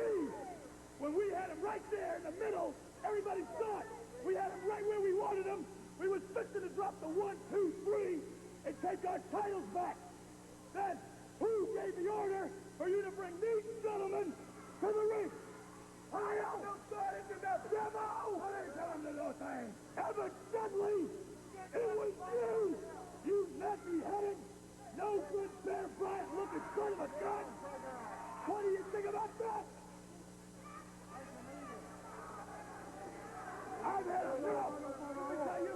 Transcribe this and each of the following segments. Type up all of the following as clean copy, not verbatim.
believe when we had him right there in the middle, everybody saw it. We had him right where we wanted him. We was fixing to drop the 1, 2, 3 and take our titles back. Then, who gave the order for you to bring these gentlemen to the ring? I don't start into that demo! What are you telling them to do, thing? Evidently, it was you! You nappy-headed, no good Bear Bryant looking son of a gun! What do you think about that? I've had enough! Let me tell you,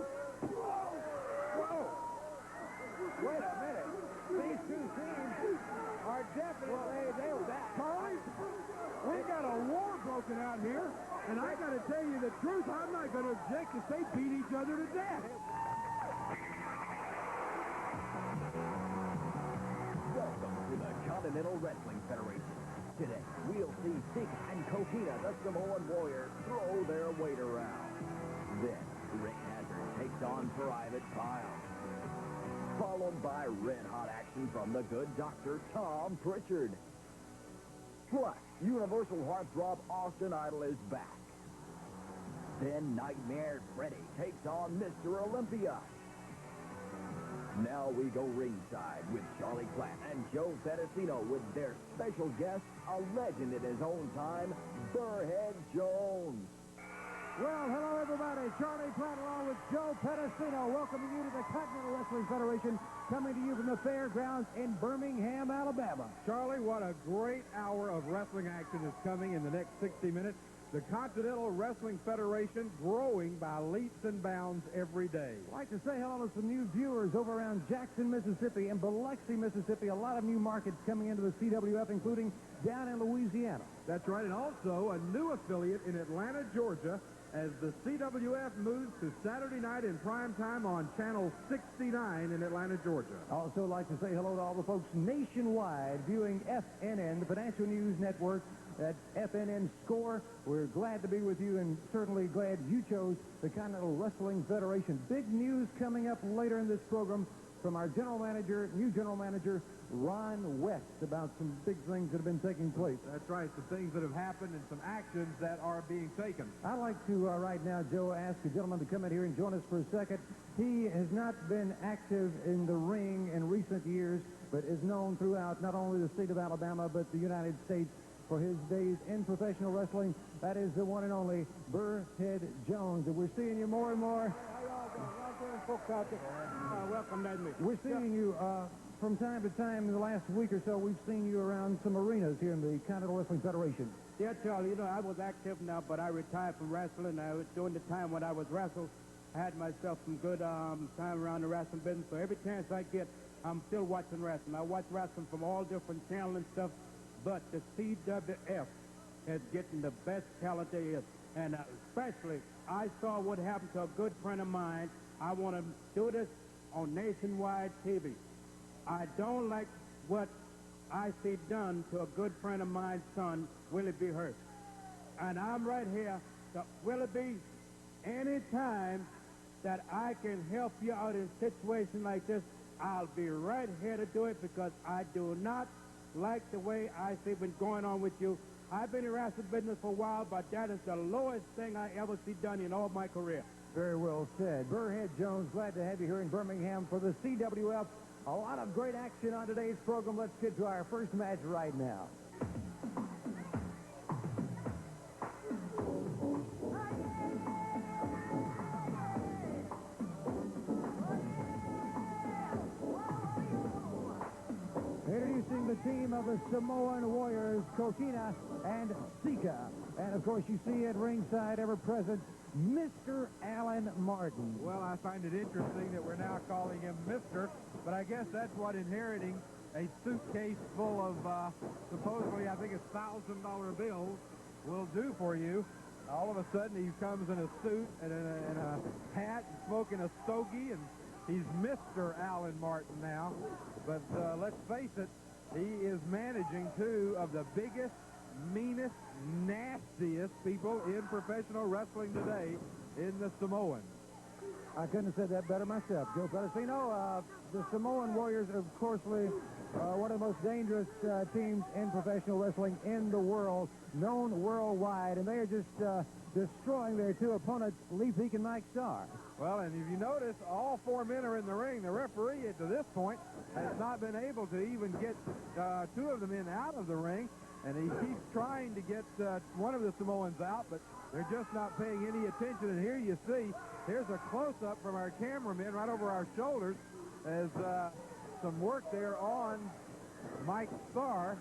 whoa! Wait a minute. These two teams are definitely, Charlie, we got a war broken out here, and I got to tell you the truth, I'm not going to object if they beat each other to death. Welcome to the Continental Wrestling Federation. Today, we'll see Seigler and Coquina, the Samoan Warriors, throw their weight around. Then, Hazzard takes on Private Payle. Followed by red-hot action from the good Dr. Tom Prichard. Plus, Universal Heartthrob Austin Idol is back. Then Nightmare Freddy takes on Mr. Olympia. Now we go ringside with Charlie Platt and Joe Pedicino with their special guest, a legend in his own time, Burrhead Jones. Well, hello, everybody. Charlie Platt along with Joe Pedicino welcoming you to the Continental Wrestling Federation, coming to you from the fairgrounds in Birmingham, Alabama. Charlie, what a great hour of wrestling action is coming in the next 60 minutes. The Continental Wrestling Federation growing by leaps and bounds every day. I'd like to say hello to some new viewers over around Jackson, Mississippi, and Biloxi, Mississippi. A lot of new markets coming into the CWF, including down in Louisiana. That's right, and also a new affiliate in Atlanta, Georgia, as the CWF moves to Saturday night in prime time on Channel 69 in Atlanta, Georgia. Also like to say hello to all the folks nationwide viewing FNN, the Financial News Network, at FNN Score. We're glad to be with you and certainly glad you chose the Continental Wrestling Federation. Big news coming up later in this program from our new general manager, Ron West, about some big things that have been taking place. That's right, some things that have happened and some actions that are being taken. I'd like to, right now, Joe, ask a gentleman to come in here and join us for a second. He has not been active in the ring in recent years, but is known throughout not only the state of Alabama, but the United States for his days in professional wrestling. That is the one and only Burrhead Jones. And we're seeing you more and more. Welcome, Ned. We're seeing you from time to time in the last week or so. We've seen you around some arenas here in the Continental Wrestling Federation. Yeah, Charlie, you know, I was active now, but I retired from wrestling. During the time when I was wrestled, I had myself some good time around the wrestling business. So every chance I get, I'm still watching wrestling. I watch wrestling from all different channels and stuff, but the CWF is getting the best talent there is. And especially, I saw what happened to a good friend of mine. I want to do this on nationwide TV. I don't like what I see done to a good friend of mine's son, Willie B. Hurst. And I'm right here to Willie B. Anytime that I can help you out in a situation like this, I'll be right here to do it because I do not like the way I see been going on with you. I've been in wrestling business for a while, but that is the lowest thing I ever see done in all my career. Very well said. Burrhead Jones, glad to have you here in Birmingham for the CWF. A lot of great action on today's program. Let's get to our first match right now. Introducing the team of the Samoan Warriors, Coquina and Seigler. And, of course, you see at ringside, ever present, Mr. Alan Martin. Well, I find it interesting that we're now calling him Mr., but I guess that's what inheriting a suitcase full of supposedly, I think it's $1,000 bills will do for you. All of a sudden, he comes in a suit and in a hat and smoking a stogie, and he's Mr. Alan Martin now. But let's face it, he is managing two of the biggest, meanest, nastiest people in professional wrestling today in the Samoans. I couldn't have said that better myself. Joe Pedicino, the Samoan Warriors, of course, one of the most dangerous teams in professional wrestling in the world, known worldwide, and they are just destroying their two opponents, Lee Peak and Mike Starr. Well, and if you notice, all four men are in the ring. The referee, to this point, has not been able to even get two of the men out of the ring, and he keeps trying to get one of the Samoans out, but they're just not paying any attention. And here you see, here's a close-up from our cameraman right over our shoulders as some work there on Mike Starr.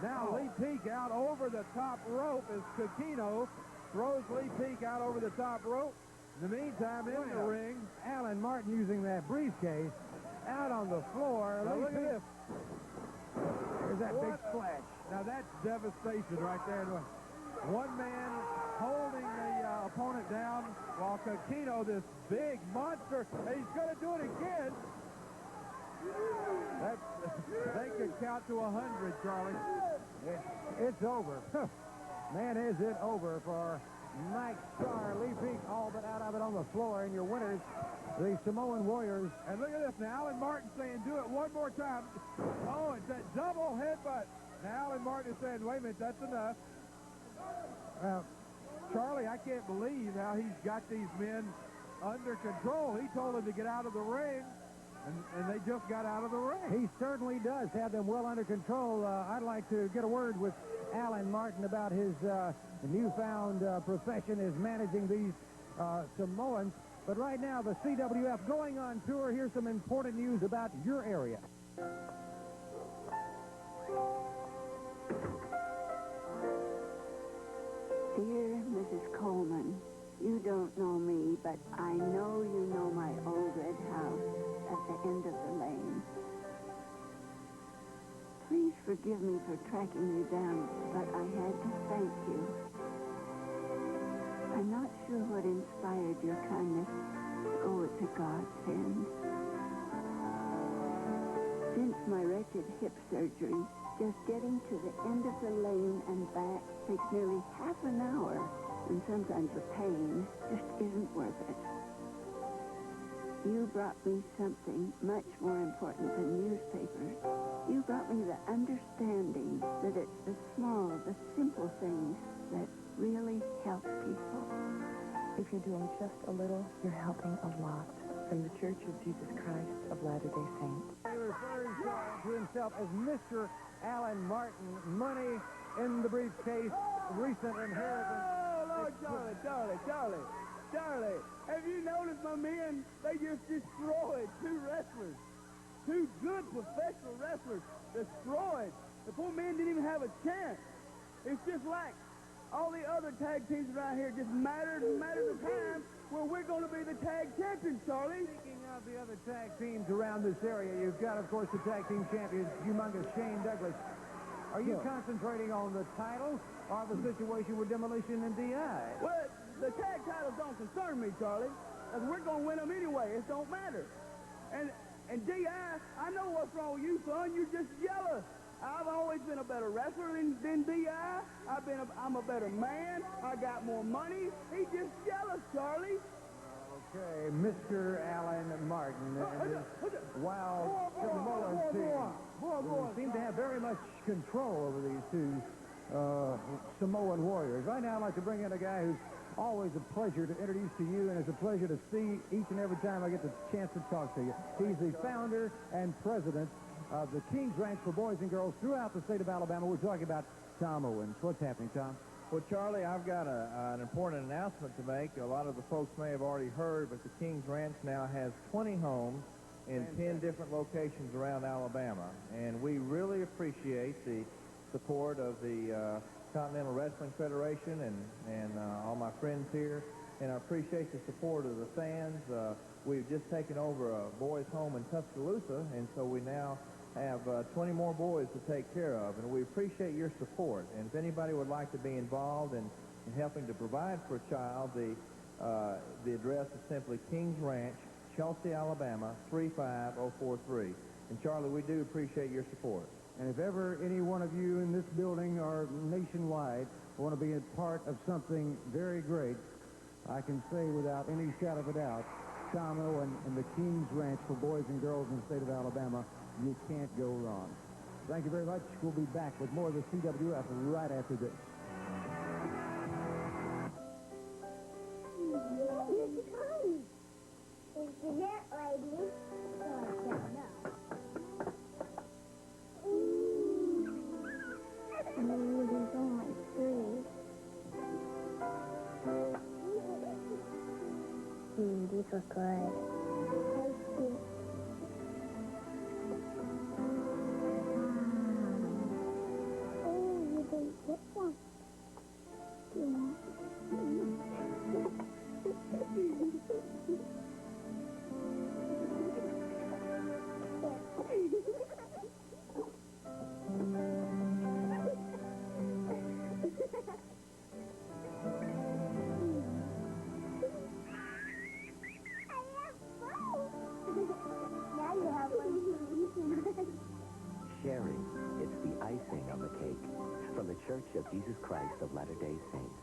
Now Lee Peak out over the top rope as Kikino throws Lee Peak out over the top rope. In the meantime, in the ring, Alan Martin using that briefcase out on the floor. Now look at this. There's that big splash. Now that's devastation right there. One man holding the opponent down while Kikino, this big monster, and he's going to do it again. They could count to 100, Charlie. It's over. Man, is it over for Mike Starr. Lee Peak all but out of it on the floor, and your winners, the Samoan Warriors. And look at this now. Alan Martin saying, do it one more time. Oh, it's that double headbutt. Now Alan Martin is saying, wait a minute, that's enough. Charlie, I can't believe how he's got these men under control. He told them to get out of the ring, and they just got out of the ring. He certainly does have them well under control. I'd like to get a word with Alan Martin about his newfound profession is managing these Samoans. But right now, the CWF going on tour. Here's some important news about your area. Dear Mrs. Coleman, you don't know me, but I know you know my old red house at the end of the lane. Please forgive me for tracking you down, but I had to thank you. I'm not sure what inspired your kindness. Oh, it's a godsend. Since my wretched hip surgery, just getting to the end of the lane and back takes nearly half an hour, and sometimes the pain just isn't worth it. You brought me something much more important than newspapers. You brought me the understanding that it's the small, the simple things that really help people. If you're doing just a little, you're helping a lot. From the Church of Jesus Christ of Latter-day Saints. He refers to himself as Mr. Alan Martin. Money in the briefcase, recent inheritance. Oh, Lord, Charlie, have you noticed my men? They just destroyed two wrestlers. Two good professional wrestlers destroyed. The poor men didn't even have a chance. It's just like all the other tag teams around here, just matters of time where we're going to be the tag champions, Charlie. Speaking of the other tag teams around this area, you've got, of course, the tag team champions, humongous Shane Douglas. Are you concentrating on the title or the situation with Demolition and D.I.? Well, the tag titles don't concern me, Charlie, because we're going to win them anyway. It don't matter. And D.I., I know what's wrong with you, son. You're just jealous. I've always been a better wrestler than D.I. I'm a better man. I got more money. He's just jealous, Charlie. Okay, Mr. Alan Martin and his wild Samoan team seem to have very much control over these two Samoan warriors. Right now, I'd like to bring in a guy who's always a pleasure to introduce to you, and it's a pleasure to see each and every time I get the chance to talk to you. He's the founder and president of the King's Ranch for boys and girls throughout the state of Alabama. We're talking about Tom Owens. What's happening, Tom? Well, Charlie, I've got an important announcement to make. A lot of the folks may have already heard, but the King's Ranch now has 20 homes in 10 different locations around Alabama. And we really appreciate the support of the Continental Wrestling Federation and all my friends here. And I appreciate the support of the fans. We've just taken over a boys' home in Tuscaloosa, and so we now have 20 more boys to take care of, and we appreciate your support. And if anybody would like to be involved in helping to provide for a child, the address is simply King's Ranch, Chelsea, Alabama, 35043. And Charlie, we do appreciate your support. And if ever any one of you in this building or nationwide want to be a part of something very great, I can say without any shadow of a doubt Domino and the King's Ranch for boys and girls in the state of Alabama. You can't go wrong. Thank you very much. We'll be back with more of the CWF right after this. Here's the coin. Is the net lady? There's only 3. These look good. Oh, you didn't get one. Sharing, it's the icing on the cake. From the Church of Jesus Christ of Latter-day Saints.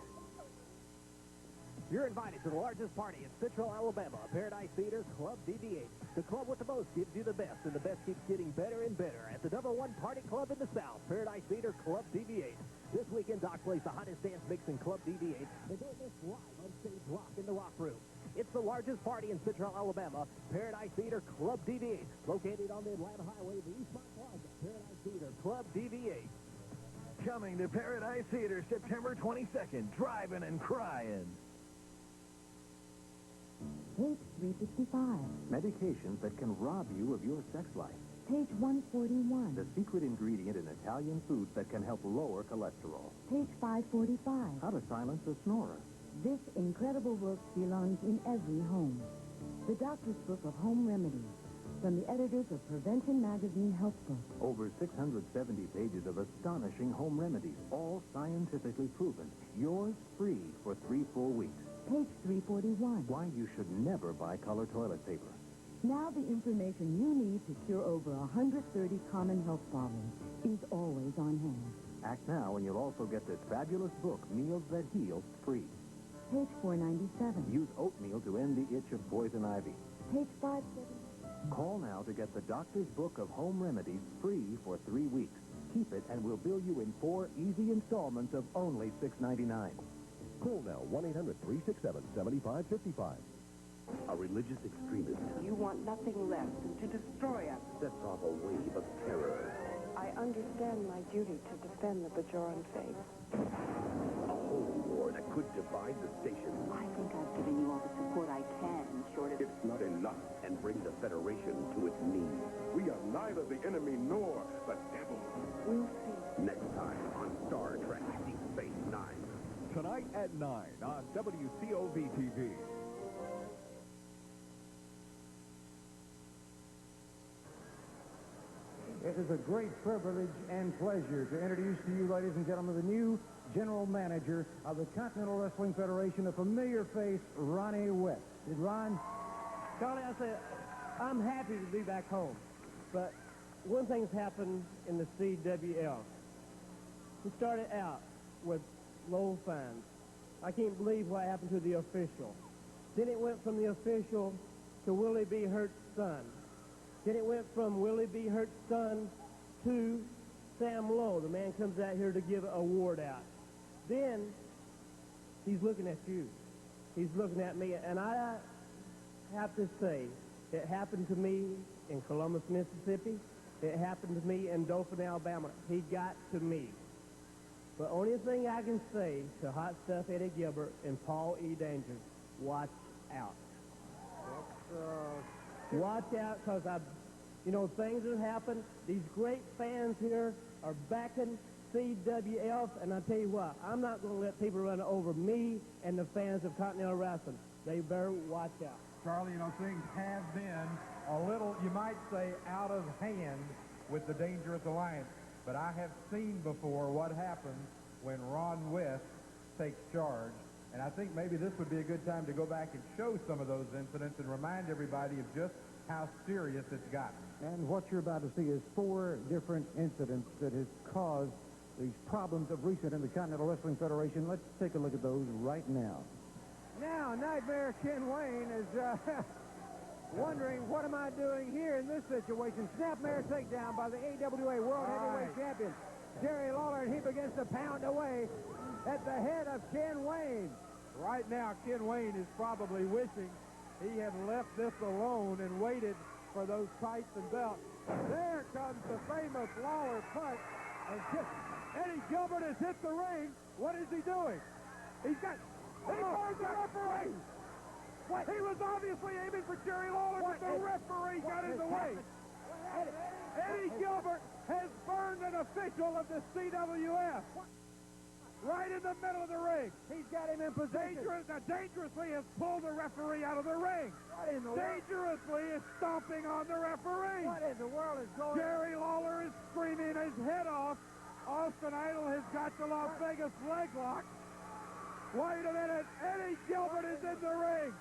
You're invited to the largest party in Central Alabama, Paradise Theater's Club DV8. The club with the most gives you the best, and the best keeps getting better and better. At the #1 party club in the South, Paradise Theater Club DV8. This weekend, Doc plays the hottest dance mix in Club DV8, and don't miss live on stage rock in the Rock Room. It's the largest party in Central Alabama, Paradise Theater Club DV8, located on the Atlanta Highway, the Eastmont Plaza. Paradise Theater Club DV8. Coming to Paradise Theater September 22nd, driving and crying. Page 365. Medications that can rob you of your sex life. Page 141. The secret ingredient in Italian foods that can help lower cholesterol. Page 545. How to silence a snorer. This incredible work belongs in every home. The Doctor's Book of Home Remedies, from the editors of Prevention Magazine Health Book. Over 670 pages of astonishing home remedies, all scientifically proven. Yours free for 3 full weeks. Page 341. Why you should never buy color toilet paper. Now the information you need to cure over 130 common health problems is always on hand. Act now and you'll also get this fabulous book, Meals That Heal, free. Page 497. Use oatmeal to end the itch of poison ivy. Page 570. Call now to get the Doctor's Book of Home Remedies free for 3 weeks. Keep it and we'll bill you in 4 easy installments of only $6.99. Call now, 1-800-367-7555. A religious extremist. You want nothing less than to destroy us. Sets off a wave of terror. I understand my duty to defend the Bajoran faith. A holy war that could divide the station. I think I've given you all the support I can, short of... It's not enough, and bring the Federation to its knees. We are neither the enemy nor the devil. We'll see. Next time on Star Trek Deep Space Nine. Tonight at 9 on WCOV-TV. It is a great privilege and pleasure to introduce to you, ladies and gentlemen, the new general manager of the Continental Wrestling Federation, a familiar face, Ronnie West. Did Ron? Charlie, I said, I'm happy to be back home. But one thing's happened in the CWL. We started out with low fines. I can't believe what happened to the official. Then it went from the official to Willie B. Hurt's son. Then it went from Willie B. Hurt's son to Sam Lowe. The man comes out here to give an award out. Then he's looking at you. He's looking at me. And I have to say, it happened to me in Columbus, Mississippi. It happened to me in Dothan, Alabama. He got to me. The only thing I can say to Hot Stuff Eddie Gilbert and Paul E. Danger, watch out. Watch out, because things have happened. These great fans here are backing CWF, and I tell you what, I'm not going to let people run over me and the fans of Continental Wrestling. They better watch out. Charlie, things have been a little, you might say, out of hand with the Dangerous Alliance. But I have seen before what happens when Ron West takes charge. And I think maybe this would be a good time to go back and show some of those incidents and remind everybody of just how serious it's gotten. And what you're about to see is 4 different incidents that has caused these problems of recent in the Continental Wrestling Federation. Let's take a look at those right now. Now, Nightmare Ken Wayne is wondering, what am I doing here in this situation? Snapmare takedown by the AWA World Heavyweight Champion, Jerry Lawler, and he begins to pound away at the head of Ken Wayne. Right now, Ken Wayne is probably wishing he had left this alone and waited for those tights and belts. There comes the famous Lawler punch. And Eddie Gilbert has hit the ring. What is he doing? He burned the referee. What? He was obviously aiming for Jerry Lawler, but the referee got in the way. Eddie Gilbert has burned an official of the CWF. Right in the middle of the ring. He's got him in position. Dangerously has pulled the referee out of the ring. What in the Dangerously is stomping on the referee. What in the world is going on? Jerry Lawler is screaming his head off. Austin Idol has got the Las Vegas leg lock. Wait a minute. Eddie Gilbert is in the ring.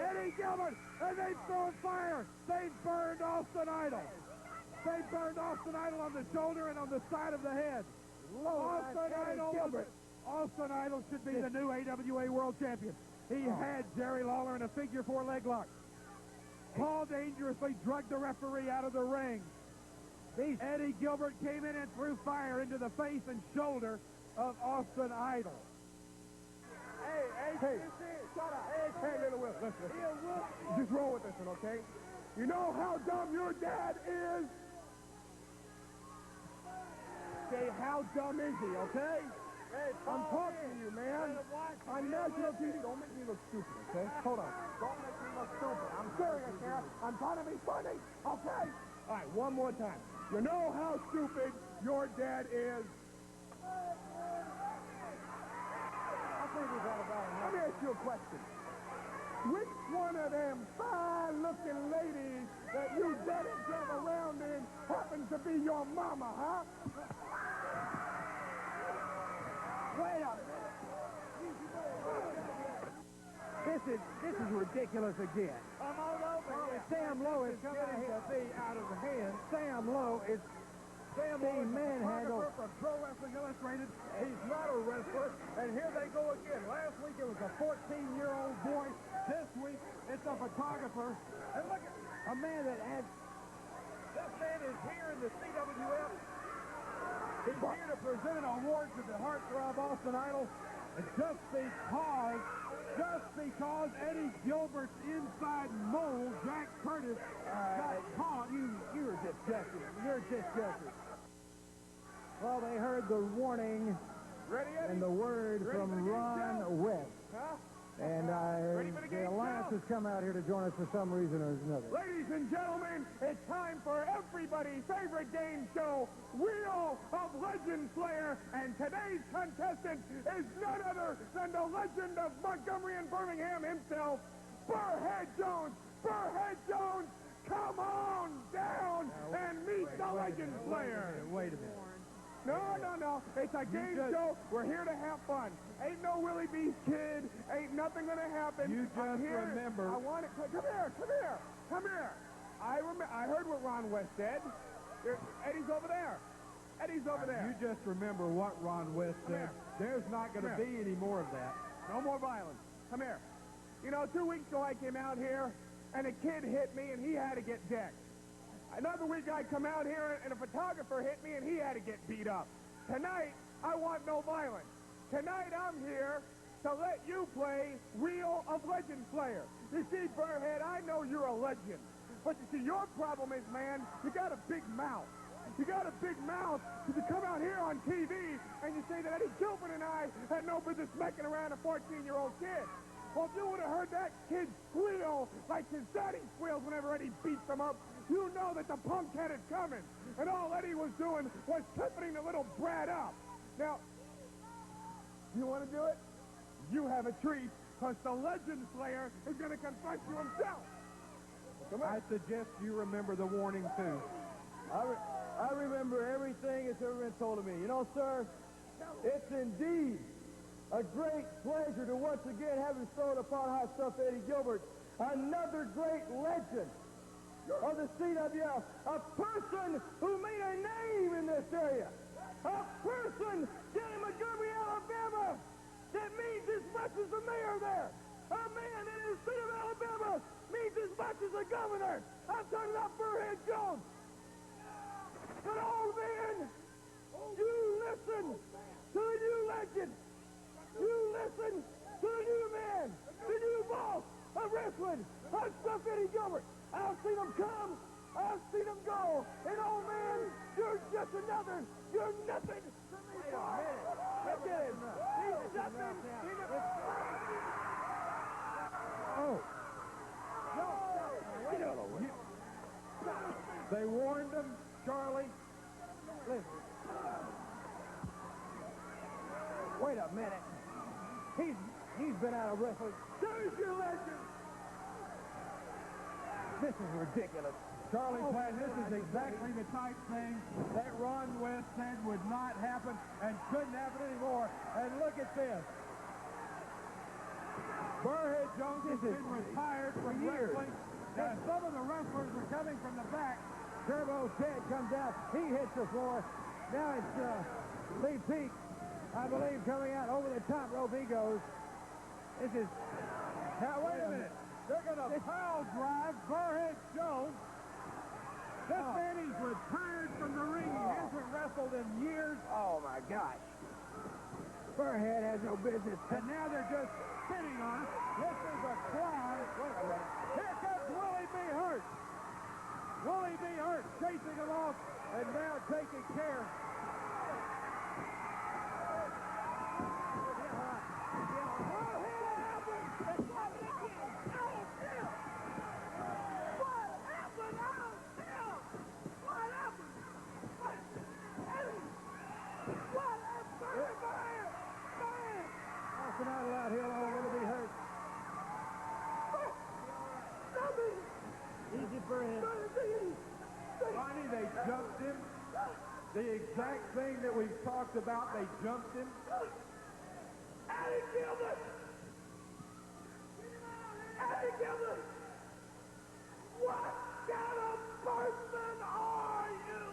Eddie Gilbert, and they've thrown fire. They've burned Austin Idol. They burned Austin Idol on the shoulder and on the side of the head. Austin Idol should be the new AWA World Champion. He had Jerry Lawler in a figure 4 leg lock. Paul Dangerously drugged the referee out of the ring. Eddie Gilbert came in and threw fire into the face and shoulder of Austin Idol. Hey, shut up. Hey, little Will, listen. Just roll with this one, okay? You know how dumb your dad is? Okay, how dumb is he, okay? Hey, I'm talking to you, man. On national TV. Don't make me look stupid, okay? Hold on. Don't make me look stupid. I'm serious here. I'm trying to be funny, okay? All right, one more time. You know how stupid your dad is? Let me ask you a question. Which one of them fine-looking ladies that you dead yourself around in happens to be your mama, huh? Wait a minute. This is ridiculous again. I'm all over here. Sam Lowe is getting to be out of hand. Sam Lowe is being manhandled. From Pro Wrestling Illustrated. He's not a wrestler. And here they go again. Last week it was a 14-year-old boy. This week it's a photographer. And look at a man that had... This man is here in the CWF. He's here to present an award to the heartthrob Austin Idol. And just because Eddie Gilbert's inside mole, Jack Curtis, got caught. You're disgusting. You're disgusting. Well, they heard the warning and the word from Ron West. Huh? And the Alliance has come out here to join us for some reason or another. Ladies and gentlemen, it's time for everybody's favorite game show, Wheel of Legend Slayer. And today's contestant is none other than the legend of Montgomery and Birmingham himself, Burrhead Jones. Burrhead Jones, come on down and meet the Legend Slayer. Wait a minute. No. It's a game show. We're here to have fun. Ain't no Willie B's kid. Ain't nothing gonna happen. You just remember. I want it. Come here. I heard what Ron West said. Eddie's over there. You just remember what Ron West said. There's not going to be any more of that. No more violence. Come here. You know, 2 weeks ago I came out here and a kid hit me and he had to get decked. Another week I come out here and a photographer hit me and he had to get beat up. Tonight, I want no violence. Tonight, I'm here to let you play Wheel of Legend Slayer. You see, Burrhead, I know you're a legend. But you see, your problem is, man, you got a big mouth. You got a big mouth because you come out here on TV and you say that Eddie Gilbert and I had no business mecking around a 14-year-old kid. Well, if you would have heard that kid squeal like his daddy squeals whenever Eddie beats him up, you know that the punk had it coming. And all Eddie was doing was tipping the little brat up. Now, you want to do it? You have a treat, because the Legend Slayer is going to confront you himself. I suggest you remember the warning, too. I remember everything that's ever been told to me. You know, sir, it's indeed a great pleasure to once again have bestowed upon high stuff Eddie Gilbert, another great legend of the CWF, a person who made a name in this area, a person down in Montgomery, Alabama, that means as much as the mayor there, a man that in the state of Alabama means as much as the governor. I'm talking about Burhead Jones. But old man, you listen to the new legend. You listen to the new man, the new boss of wrestling. I'm Stuff Eddie Gilbert. I've seen him come. I've seen him go. And old man, you're just another. You're nothing to me. Wait a minute. Look at him. He's nothing. Oh. They warned him, Charlie. Listen. Wait a minute. He's been out of wrestling. There's your legend. This is ridiculous. Charlie Platt, this is exactly the type thing that Ron West said would not happen and couldn't happen anymore. And look at this. Burhead Jones has been retired from wrestling. And some of the wrestlers are coming from the back. Turbo Ted comes out. He hits the floor. Now it's Lee Peak, I believe, coming out over the top rope. He goes. This is... Now, wait a minute. They're going to pile drive Burhead Jones. This man, he's retired from the ring. He hasn't wrestled in years. Oh, my gosh. Burhead has no business. And now they're just spinning on it. This is a clown. Wait a minute. Here comes Willie B. Hurt. Willie B. Hurt chasing him off and now taking care. Not allowed here long. Will be hurt. Easy for him. Ronnie, they jumped him. The exact thing that we've talked about, they jumped him. Eddie Gilbert! Eddie Gilbert! What kind of person are you?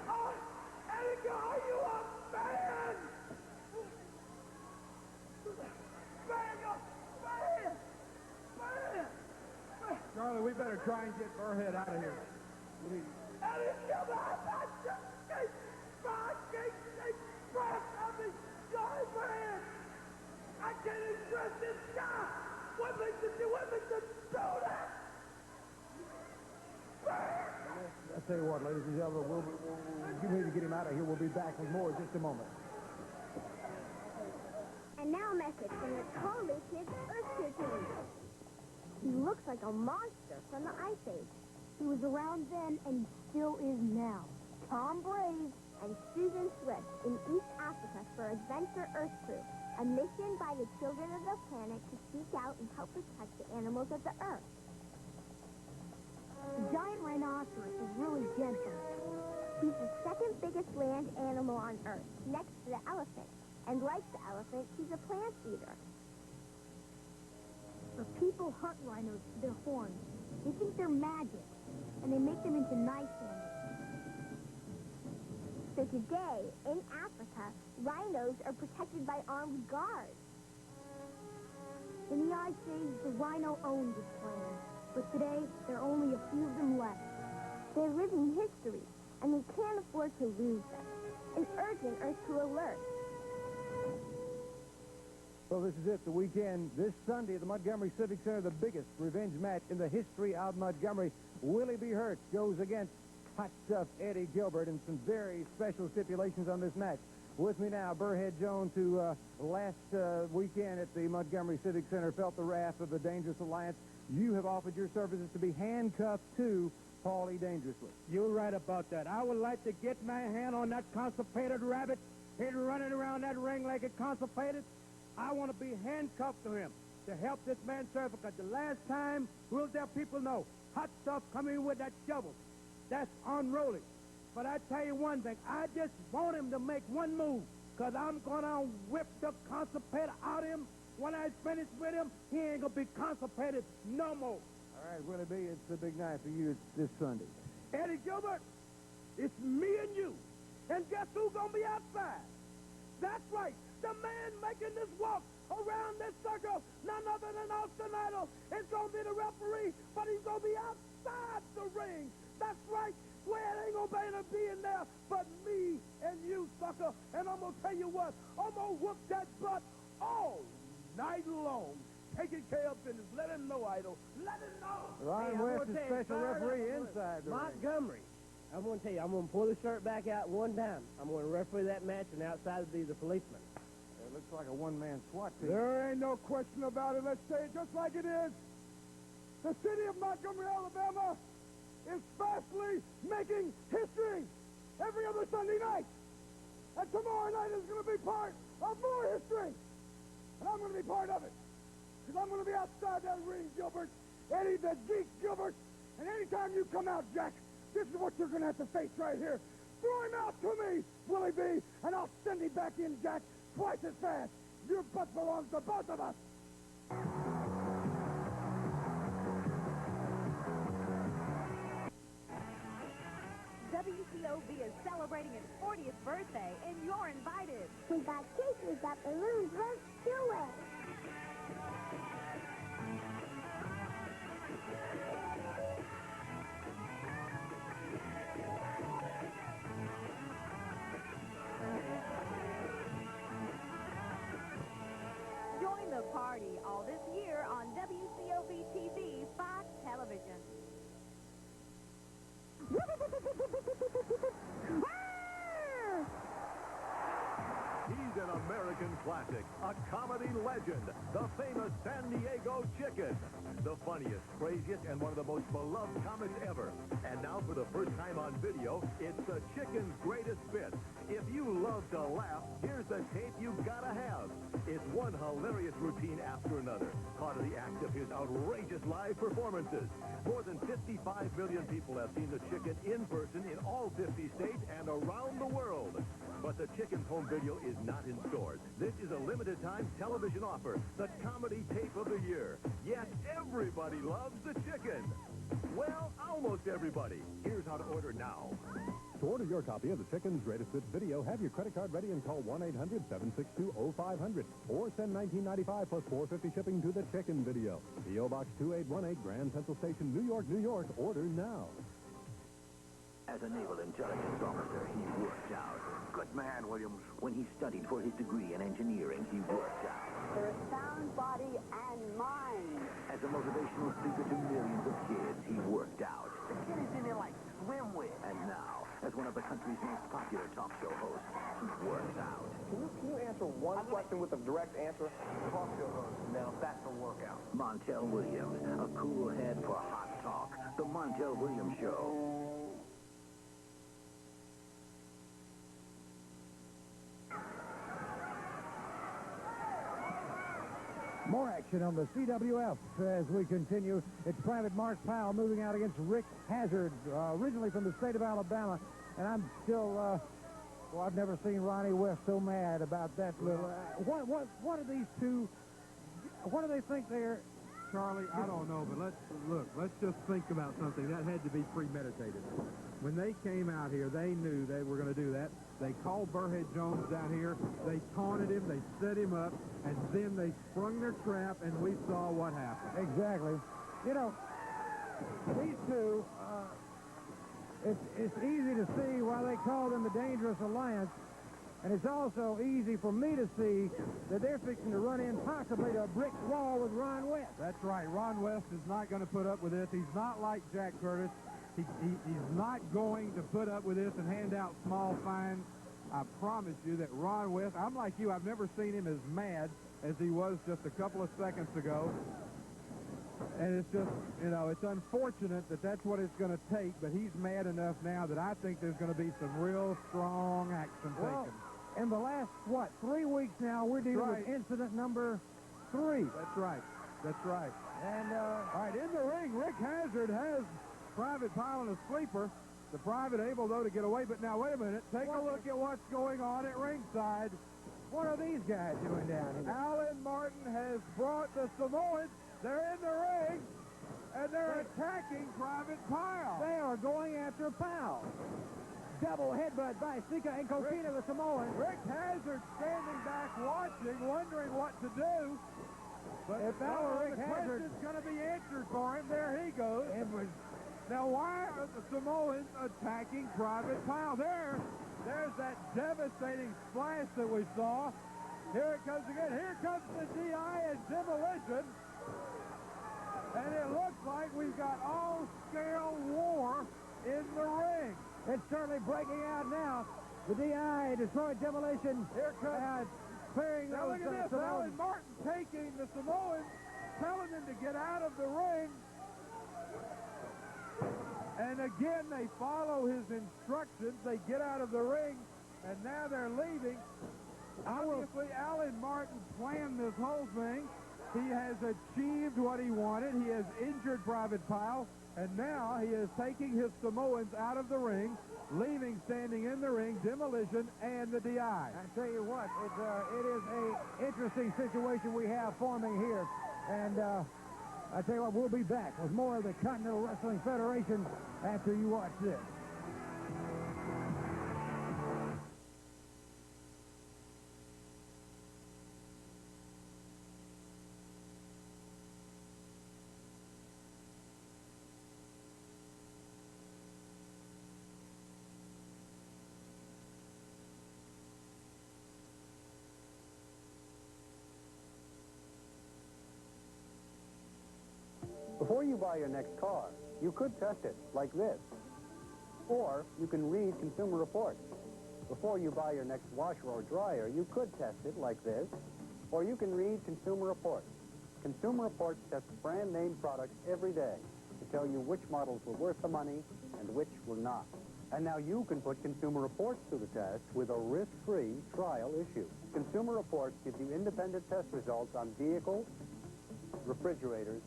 Oh, Eddie Gilbert, are you a man? Charlie, we better try and get Burhead out of here. Eddie Gilbert, I just can't express of his joy for him. I can't express this guy. What makes it do that? I'll tell you what, ladies and gentlemen, you need to get him out of here. We'll be back with more in just a moment. And now a message from the Totally Kids Earth Team. He looks like a monster from the Ice Age. He was around then and still is now. Tom Brave and Susan Swift in East Africa for Adventure Earth Crew, a mission by the children of the planet to seek out and help protect the animals of the Earth. The giant rhinoceros is really gentle. He's the second biggest land animal on Earth, next to the elephant. And like the elephant, he's a plant eater. But people hunt rhinos for their horns. They think they're magic, and they make them into knife handles. So today, in Africa, rhinos are protected by armed guards. In the Ice Age, the rhino owned this land, but today, there are only a few of them left. They're living history, and they can't afford to lose them. An urgent Earth to alert. Well, this is it, the weekend. This Sunday at the Montgomery Civic Center, the biggest revenge match in the history of Montgomery. Willie B. Hurt goes against Hot Stuff Eddie Gilbert, and some very special stipulations on this match. With me now, Burhead Jones, who last weekend at the Montgomery Civic Center felt the wrath of the Dangerous Alliance. You have offered your services to be handcuffed to Payle dangerously. You're right about that. I would like to get my hand on that constipated rabbit. He's running around that ring like a constipated. I want to be handcuffed to him to help this man serve, because the last time, we'll let people know, Hot Stuff coming with that shovel. That's unruly. But I tell you one thing, I just want him to make one move, because I'm going to whip the constipated out of him. When I finish with him, he ain't going to be constipated no more. All right, Willie B., it's the big night for you. It's this Sunday. Eddie Gilbert, it's me and you. And guess who's going to be outside? That's right. The man making this walk around this circle, none other than Continental is going to be the referee, but he's going to be outside the ring. That's right. Swear ain't going to be in there but me and you, sucker. And I'm going to tell you what, I'm going to whoop that butt all night long. Taking care of business. Let him know, Idol. Let him know. Ron West is special referee inside the ring. Montgomery. I'm going to tell you, I'm going to pull the shirt back out one time. I'm going to referee that match, and outside will be the policeman. It looks like a one-man SWAT team. There ain't no question about it. Let's say it just like it is. The city of Montgomery, Alabama is fastly making history every other Sunday night. And tomorrow night is going to be part of more history. And I'm going to be part of it. Because I'm going to be outside that ring, Gilbert. Eddie the Geek Gilbert. And anytime you come out, Jack, this is what you're going to have to face right here. Throw him out to me, Willie B, and I'll send him back in, Jack, twice as fast. Your butt belongs to both of us. WCOV is celebrating its 40th birthday, and you're invited. We got cake, we got balloons, let's do it. Join the party all this year on WCOV TV, Fox Television. He's an American classic, a comedy legend, the famous San Diego Chicken. The funniest, craziest, and one of the most beloved comics ever. And now for the first time on video, it's the Chicken's greatest bit. If you love to laugh, here's the tape you've got to have. It's one hilarious routine after another, part of the act of his outrageous live performances. More than 55 million people have seen the Chicken in person in all 50 states and around the world. But the Chicken's home video is not in stores. This is a limited-time television offer, the comedy tape of the year. Yet everybody loves the Chicken. Well, almost everybody. Here's how to order now. To order your copy of the Chicken's Greatest Hits video, have your credit card ready and call 1-800-762-0500 or send $19.95 plus $4.50 shipping to the Chicken video. P.O. Box 2818, Grand Central Station, New York, New York. Order now. As a naval intelligence officer, he worked out. Good man, Williams. When he studied for his degree in engineering, he worked out. For a sound body and mind. As a motivational speaker to millions of kids, he worked out. The kid is in there like swim with. And now, as one of the country's most popular talk show hosts, he works out. Can you answer one question with a direct answer? Talk show host. Now, that's a workout. Montel Williams, a cool head for hot talk. The Montel Williams Show. More action on the CWF as we continue. It's Private Mark Payle moving out against Rick Hazzard, originally from the state of Alabama. And I'm still, well, I've never seen Ronnie West so mad about that little. What are these two? What do they think they're? Charlie, I don't know, but let's just think about something. That had to be premeditated. When they came out here, they knew they were going to do that. They called Burhead Jones down here. They taunted him. They set him up. And then they sprung their trap, and we saw what happened. Exactly. You know, these two, it's easy to see why they call them the Dangerous Alliance. And it's also easy for me to see that they're fixing to run in possibly to a brick wall with Ron West. That's right. Ron West is not going to put up with this. He's not like Jack Curtis. He's not going to put up with this and hand out small fines. I promise you that Ron West, I'm like you, I've never seen him as mad as he was just a couple of seconds ago. And it's just, you know, it's unfortunate that that's what it's going to take, but he's mad enough now that I think there's going to be some real strong action taken. In the last, 3 weeks now, we're dealing with incident number 3. That's right. That's right. And, all right, in the ring, Rick Hazzard has Private Payle in a sleeper. The private able, though, to get away. But now, wait a minute. Take a look at what's going on at ringside. What are these guys doing down here? Alan Martin has brought the Samoans. They're in the ring, and they're attacking Private Payle. They are going after Payle. double headbutt by Sika and Coquina, the Samoan. Rick Hazzard standing back watching, wondering what to do. But if that were Rick the Hazzard, question's going to be answered for him. There he goes. Now, why are the Samoans attacking Private Payle? There's that devastating splash that we saw. Here it comes again. Here comes the DI and demolition. And it looks like we've got all-scale war in the ring. It's certainly breaking out now. The DI destroyed demolition. Here comes... clearing now those look at this. Alan Martin taking the Samoans, telling them to get out of the ring. And again, they follow his instructions. They get out of the ring, and now they're leaving. Obviously, Alan Martin planned this whole thing. He has achieved what he wanted. He has injured Private Payle, and now he is taking his Samoans out of the ring, leaving standing in the ring Demolition and the DI. I tell you what, it is a interesting situation we have forming here, and I tell you what, we'll be back with more of the Continental Wrestling Federation after you watch this. Before you buy your next car, you could test it like this. Or you can read Consumer Reports. Before you buy your next washer or dryer, you could test it like this. Or you can read Consumer Reports. Consumer Reports tests brand name products every day to tell you which models were worth the money and which were not. And now you can put Consumer Reports to the test with a risk-free trial issue. Consumer Reports gives you independent test results on vehicles, refrigerators,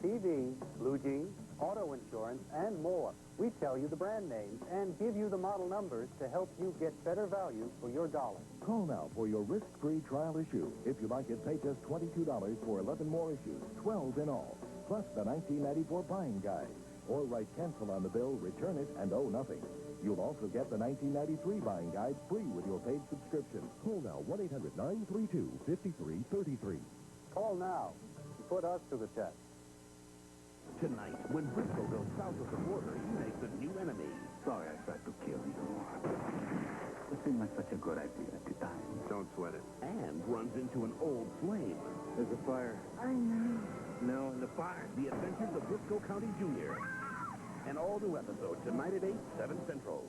TV, blue jeans, auto insurance, and more. We tell you the brand names and give you the model numbers to help you get better value for your dollar. Call now for your risk-free trial issue. If you like it, pay just $22 for 11 more issues, 12 in all, plus the 1994 buying guide. Or write cancel on the bill, return it, and owe nothing. You'll also get the 1993 buying guide free with your paid subscription. Call now, 1-800-932-5333. Call now and put us to the test. Tonight, when Briscoe goes south of the border, he makes a new enemy. Sorry I tried to kill you. It seemed like such a good idea at the time. Don't sweat it. And runs into an old flame. There's a fire. I know. No, in the fire. The Adventures of Briscoe County Jr. An all-new episode tonight at 8, 7 Central.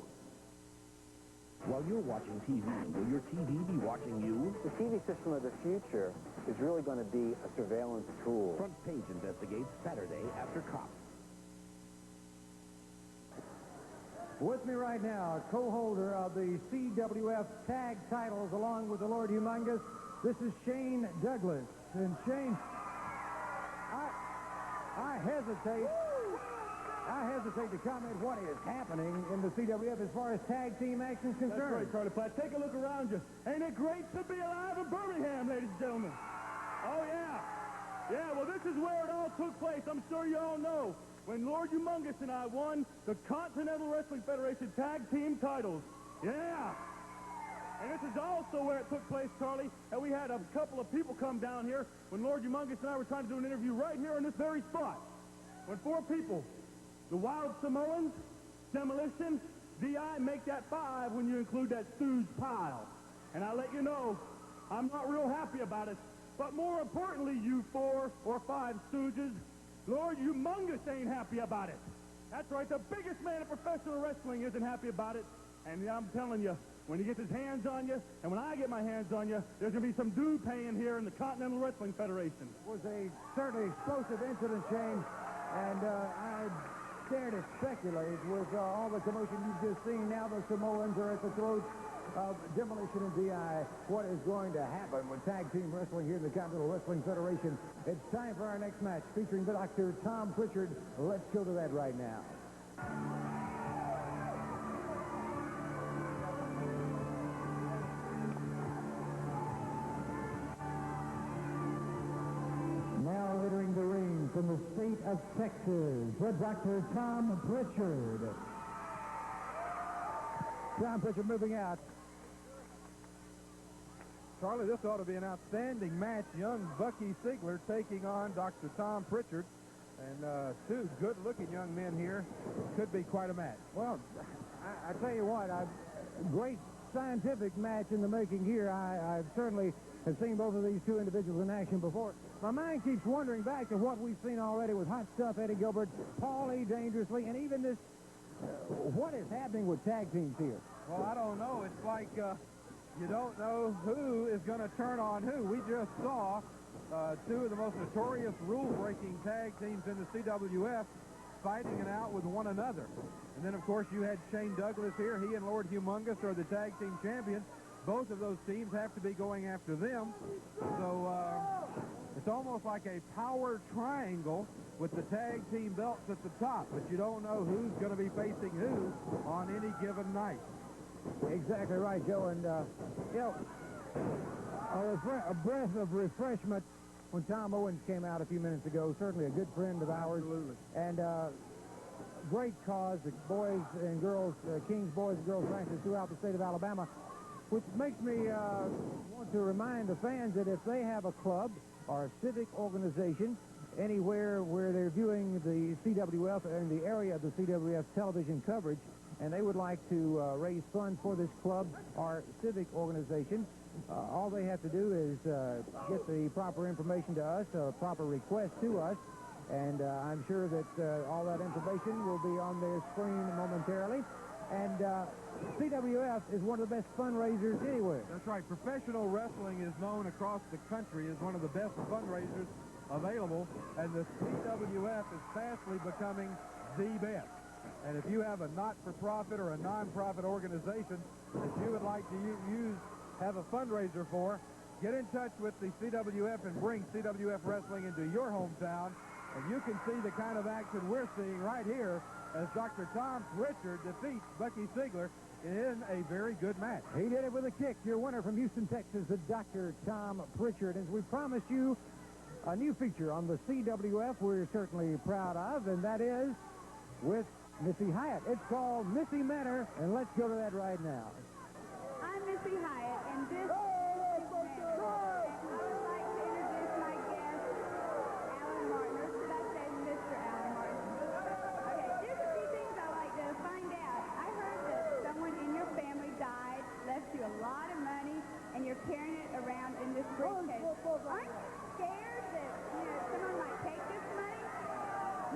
While you're watching TV, will your TV be watching you? The TV system of the future is really going to be a surveillance tool. Front Page investigates Saturday after Cops. With me right now, co-holder of the CWF tag titles along with the Lord Humongous, this is Shane Douglas. And Shane, I hesitate to comment what is happening in the CWF as far as tag team action is concerned. That's right, Charlie Platt. Take a look around you. Ain't it great to be alive in Birmingham, ladies and gentlemen? Oh, yeah. Yeah, well, this is where it all took place. I'm sure you all know. When Lord Humongous and I won the Continental Wrestling Federation tag team titles. Yeah. And this is also where it took place, Charlie, and we had a couple of people come down here when Lord Humongous and I were trying to do an interview right here on this very spot. When 4 people, the Wild Samoans, Demolition, DI, make that 5 when you include that stooge Payle. And I'll let you know, I'm not real happy about it. But more importantly, you 4 or 5 stooges, Lord Humongous ain't happy about it. That's right, the biggest man in professional wrestling isn't happy about it. And I'm telling you, when he gets his hands on you, and when I get my hands on you, there's going to be some due paying here in the Continental Wrestling Federation. It was a certainly explosive incident, Shane, and I dare to speculate with all the commotion you've just seen. Now the Samoans are at the throat of Demolition and DI. What is going to happen with tag team wrestling here in the Continental Wrestling Federation? It's time for our next match featuring Dr. Tom Prichard. Let's go to that right now. Now entering the ring from the state of Texas, the Dr. Tom Prichard. Tom Prichard moving out. Charlie, this ought to be an outstanding match. Young Bucky Seigler taking on Dr. Tom Prichard. And two good-looking young men here. Could be quite a match. Well, I tell you what, great scientific match in the making here. I certainly have seen both of these two individuals in action before. My mind keeps wandering back to what we've seen already with Hot Stuff, Eddie Gilbert, Payle dangerously, and even this, what is happening with tag teams here? Well, I don't know. It's like you don't know who is going to turn on who. We just saw two of the most notorious rule-breaking tag teams in the CWF fighting it out with one another. And then, of course, you had Shane Douglas here. He and Lord Humongous are the tag team champions. Both of those teams have to be going after them. So it's almost like a power triangle with the tag team belts at the top. But you don't know who's going to be facing who on any given night. Exactly right, Joe. And, you know, a breath of refreshment when Tom Owens came out a few minutes ago. Certainly a good friend of ours. Absolutely. And great cause, the boys and girls, King's Boys and Girls Ranchers throughout the state of Alabama, which makes me want to remind the fans that if they have a club or a civic organization anywhere where they're viewing the CWF in the area of the CWF television coverage, and they would like to raise funds for this club or civic organization, all they have to do is get the proper information to us, a proper request to us, and I'm sure that all that information will be on their screen momentarily. And CWF is one of the best fundraisers anywhere. That's right. Professional wrestling is known across the country as one of the best fundraisers available, and the CWF is fastly becoming the best. And if you have a not-for-profit or a non-profit organization that you would like to have a fundraiser for, get in touch with the CWF and bring CWF wrestling into your hometown, and you can see the kind of action we're seeing right here as Dr. Tom Prichard defeats Bucky Seigler in a very good match. He did it with a kick. Your winner from Houston, Texas, the Dr. Tom Prichard. As we promised you, a new feature on the CWF we're certainly proud of, and that is with Missy Hyatt. It's called Missy Manor, and let's go to that right now. I'm Missy Hyatt, and this is Missy Manor. I would like to introduce my guest, Alan Martin. Or should I say Mr. Alan Martin? Okay, there's a few things I'd like to find out. I heard that someone in your family died, left you a lot of money, and you're carrying it around in this briefcase. Aren't you scared that, someone might take this money?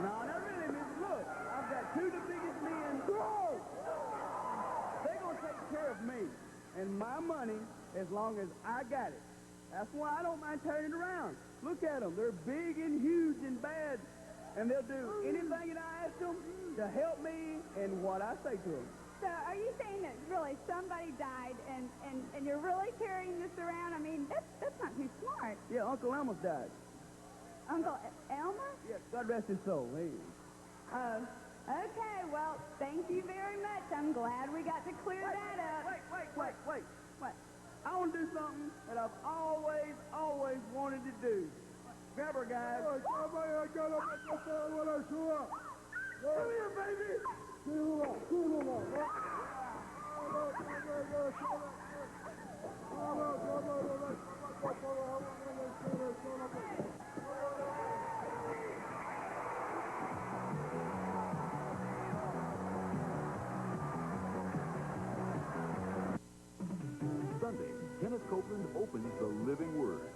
No, not really, Miss. Look, I've got two of the biggest men. They're going to take care of me and my money as long as I got it. That's why I don't mind turning it around. Look at them. They're big and huge and bad, and they'll do anything that I ask them to help me and what I say to them. So are you saying that really somebody died and you're really carrying this around? I mean, that's not too smart. Yeah, Uncle Elmer's died. Uncle Elmer? Yeah, God rest his soul. Hey. Oh, okay. Well, thank you very much. I'm glad we got to clear that up. Wait. What? I want to do something that I've always wanted to do. Grab her, guys. Come here, baby. Sunday, Kenneth Copeland opens the Living Word.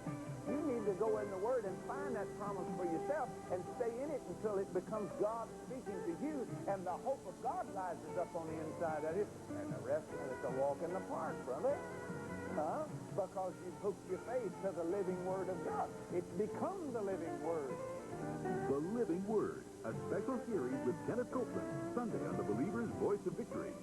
You need to go in the Word and find that promise for yourself and stay in it until it becomes God speaking to you, and the hope of God rises up on the inside of you, and the rest of it's a walk in the park, brother. Huh? Because you've hooked your faith to the living Word of God. It's become the living Word. The Living Word, a special series with Kenneth Copeland, Sunday on the Believer's Voice of Victory.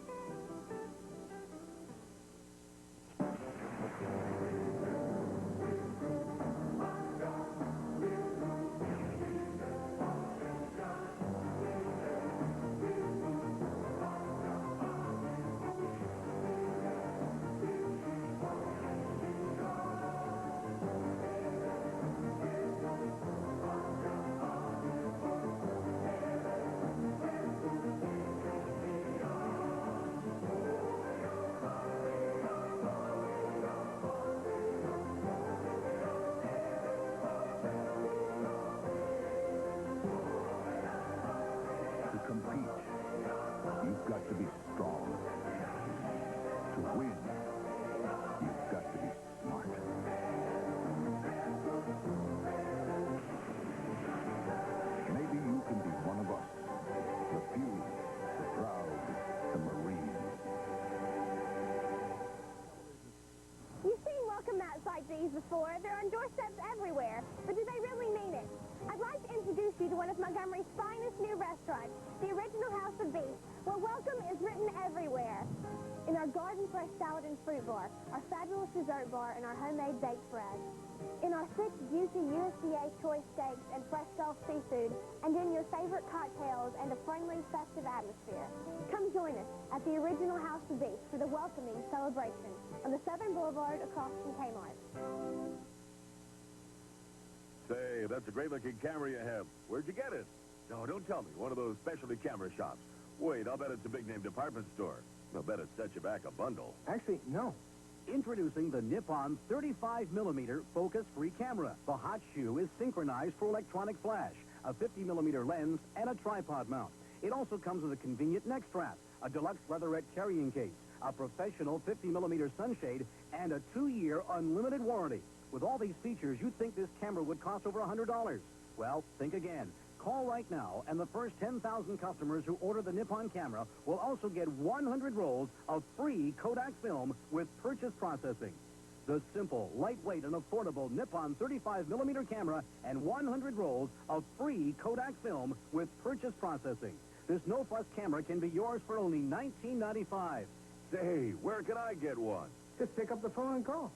you've got to be strong. To win, you've got to be smart. Maybe you can be one of us. The few, the proud, the Marines. You've seen welcome mats like these before. They're on doorsteps everywhere. But do they really mean it? I'd like to introduce you to one of Montgomery's finest new restaurants, the Original House of Beef, where welcome is written everywhere. In our garden fresh salad and fruit bar, our fabulous dessert bar, and our homemade baked bread. In our thick, juicy USDA choice steaks and fresh Gulf seafood, and in your favorite cocktails and a friendly, festive atmosphere. Come join us at the Original House of Beef for the welcoming celebration on the Southern Boulevard across from Kmart. Say, that's a great-looking camera you have. Where'd you get it? No, don't tell me. One of those specialty camera shops. Wait, I'll bet it's a big-name department store. I'll bet it sets you back a bundle. Actually, no. Introducing the Nippon 35mm focus-free camera. The hot shoe is synchronized for electronic flash, a 50mm lens, and a tripod mount. It also comes with a convenient neck strap, a deluxe leatherette carrying case, a professional 50mm sunshade, and a 2-year unlimited warranty. With all these features, you'd think this camera would cost over $100. Well, think again. Call right now, and the first 10,000 customers who order the Nippon camera will also get 100 rolls of free Kodak film with purchase processing. The simple, lightweight, and affordable Nippon 35mm camera and 100 rolls of free Kodak film with purchase processing. This no-fuss camera can be yours for only $19.95. Say, where can I get one? Just pick up the phone and call.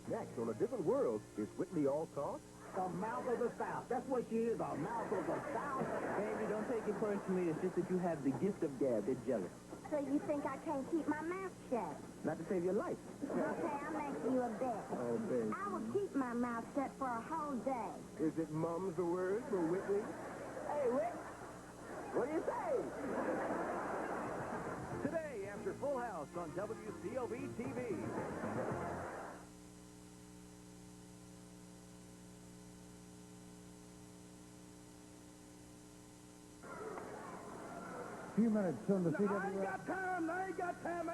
Next, on A Different World, is Whitney all talk? The mouth of the South. That's what she is, the mouth of the South. Baby, don't take it personally. It's just that you have the gift of gab. They're jealous. So you think I can't keep my mouth shut? Not to save your life. Okay, I'm making you a bet. Oh, baby. I will keep my mouth shut for a whole day. Is it mum's the word for Whitney? Hey, Whit, what do you say? Today, after Full House on WCOB-TV. Few minutes on the CW. I ain't got time.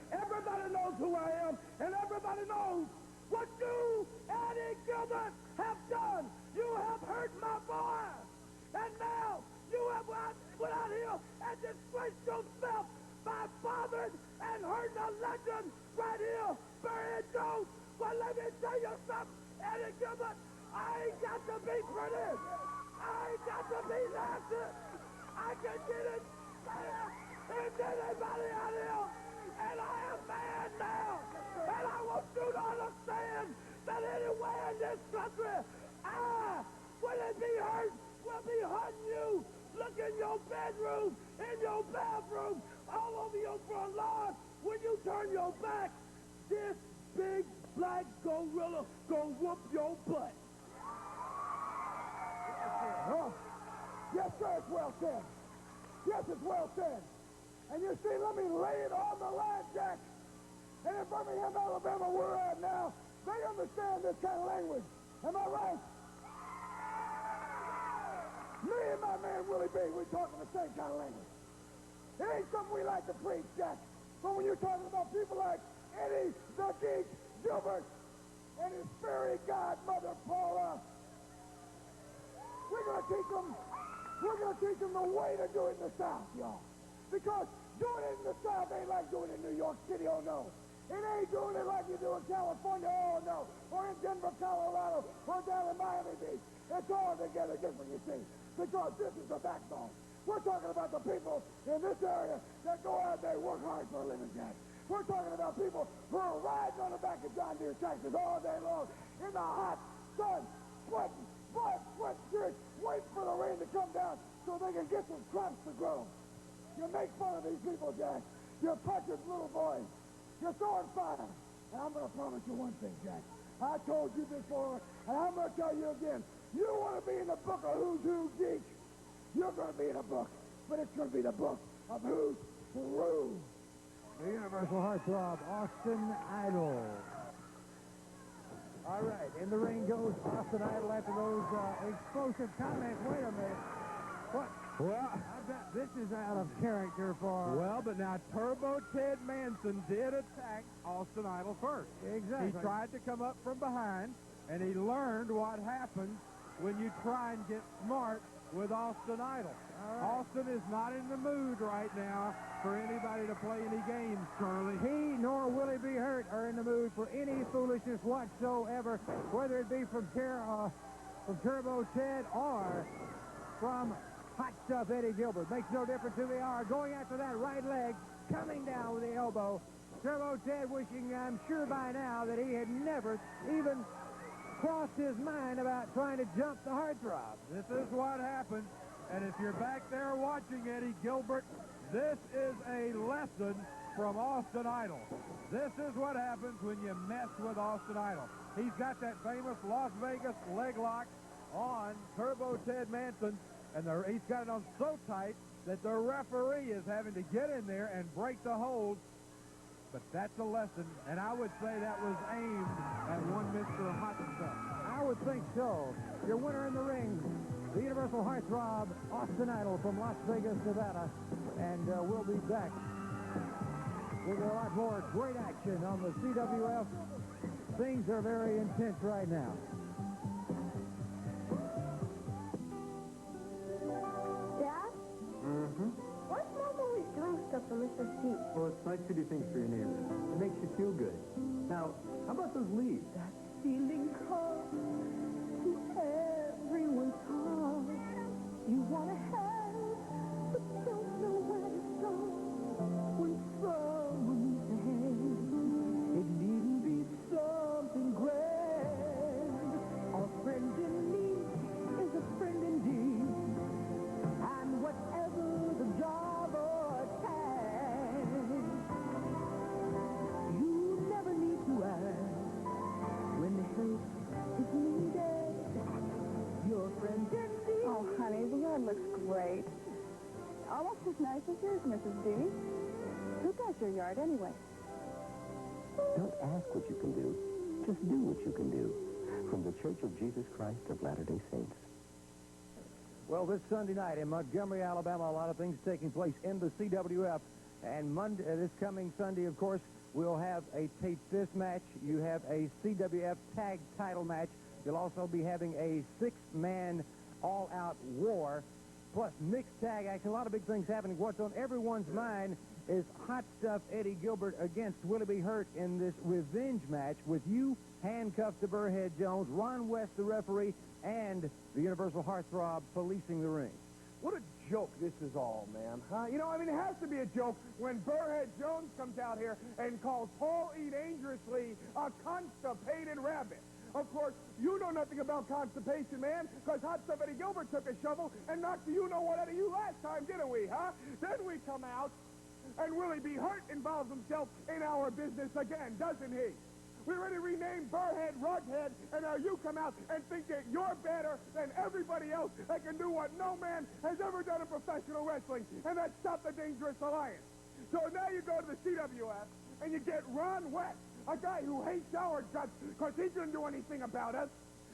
Everybody knows who I am, and everybody knows what you and Eddie Gilbert have done. You have hurt my boy, and now you have went out here and disgraced yourself by bothering and hurting a legend right here, Barry Jones. Well, let me tell you something, Eddie Gilbert. I ain't got to be pretty. I ain't got to be nasty. I can get it. Is anybody out here? And I am mad now. And I want you to understand that anywhere in this country, I, when it be hurt, will be hurting you. Look in your bedroom, in your bathroom, all over your front lawn. When you turn your back, this big black gorilla gonna whoop your butt. Huh? Yes, sir, it's well said. Yes, it's well said. And you see, let me lay it on the line, Jack. And in Birmingham, Alabama, where we're at now, they understand this kind of language. Am I right? Me and my man Willie B, we're talking the same kind of language. It ain't something we like to preach, Jack. But when you're talking about people like Eddie the Geek Gilbert and his fairy godmother, Paula, we're going to teach them the way to do it in the South, y'all. Because doing it in the South ain't like doing it in New York City, oh no. It ain't doing it like you do in California, oh no. Or in Denver, Colorado, or down in Miami Beach. It's all together different, you see. Because this is the backbone. We're talking about the people in this area that go out there and work hard for a living, Jack. We're talking about people who are riding on the back of John Deere tractors all day long in the hot sun, sweating, blood, sweat, tears, waiting for the rain to come down so they can get some crops to grow. You make fun of these people, Jack. You're punching little boys. You're throwing fire. And I'm going to promise you one thing, Jack. I told you before, and I'm going to tell you again. You want to be in the book of Who's Who Geek? You're going to be in a book. But it's going to be the book of Who's Who. The Universal Heartthrob, Austin Idol. All right, in the ring goes Austin Idol after those explosive comments. Wait a minute. Well, This is out of character for... well, but now Turbo Ted Manson did attack Austin Idol first. Exactly. He tried to come up from behind, and he learned what happens when you try and get smart with Austin Idol. Austin is not in the mood right now for anybody to play any games, Charlie. He nor Willie B. Hurt are in the mood for any foolishness whatsoever, whether it be from Turbo Ted or from Hot Stuff Eddie Gilbert. Makes no difference who they are. Going after that right leg, coming down with the elbow. Turbo Ted wishing, I'm sure by now, that he had never even crossed his mind about trying to jump the heartthrob. This is what happens. And if you're back there watching Eddie Gilbert, this is a lesson from Austin Idol. This is what happens when you mess with Austin Idol. He's got that famous Las Vegas leg lock on Turbo Ted Manson, and he's got it on so tight that the referee is having to get in there and break the hold. But that's a lesson, and I would say that was aimed at one Mr. Hot Stuff. I would think so. Your winner in the ring, the Universal Heartthrob, Austin Idol from Las Vegas, Nevada. And we'll be back with a lot more great action on the CWF. Things are very intense right now. Dad? Mm-hmm. Why's Mom always doing stuff for Mr. C? Well, it's nice to do things for your neighbors. It makes you feel good. Now, how about those leaves? Feeling cold to everyone's heart. You want to help, but don't know where to start. When someone needs a hand, it needn't be something grand. A friend in need is a friend indeed. And whatever the job or task, you never need to ask. When help is needed, your friend indeed. Oh, honey, the yard looks great. Almost as nice as yours, Mrs. D. Who does your yard anyway? Don't ask what you can do. Just do what you can do. From the Church of Jesus Christ of Latter-day Saints. Well, this Sunday night in Montgomery, Alabama, a lot of things taking place in the CWF. And this coming Sunday, of course, we'll have a tape fist match. You have a CWF tag title match. You'll also be having a six-man all-out war, plus mixed tag action. A lot of big things happening. What's on everyone's mind is Hot Stuff Eddie Gilbert against Willie B. Hurt in this revenge match with you handcuffed to Burrhead Jones, Ron West, the referee, and the Universal Heartthrob policing the ring. What a joke this is all, man. Huh? You know, I mean, it has to be a joke when Burrhead Jones comes out here and calls Paul E. Dangerously a constipated rabbit. Of course, you know nothing about constipation, man, because Hot Stuff Eddie Gilbert took a shovel and knocked the you-know-what out of you last time, didn't we, huh? Then we come out, and Willie B. Hurt involves himself in our business again, doesn't he? We already renamed Burrhead Rughead, and now you come out and think that you're better than everybody else that can do what no man has ever done in professional wrestling, and that's Stop the Dangerous Alliance. So now you go to the CWF, and you get Ron West, a guy who hates our guts because he couldn't do anything about us,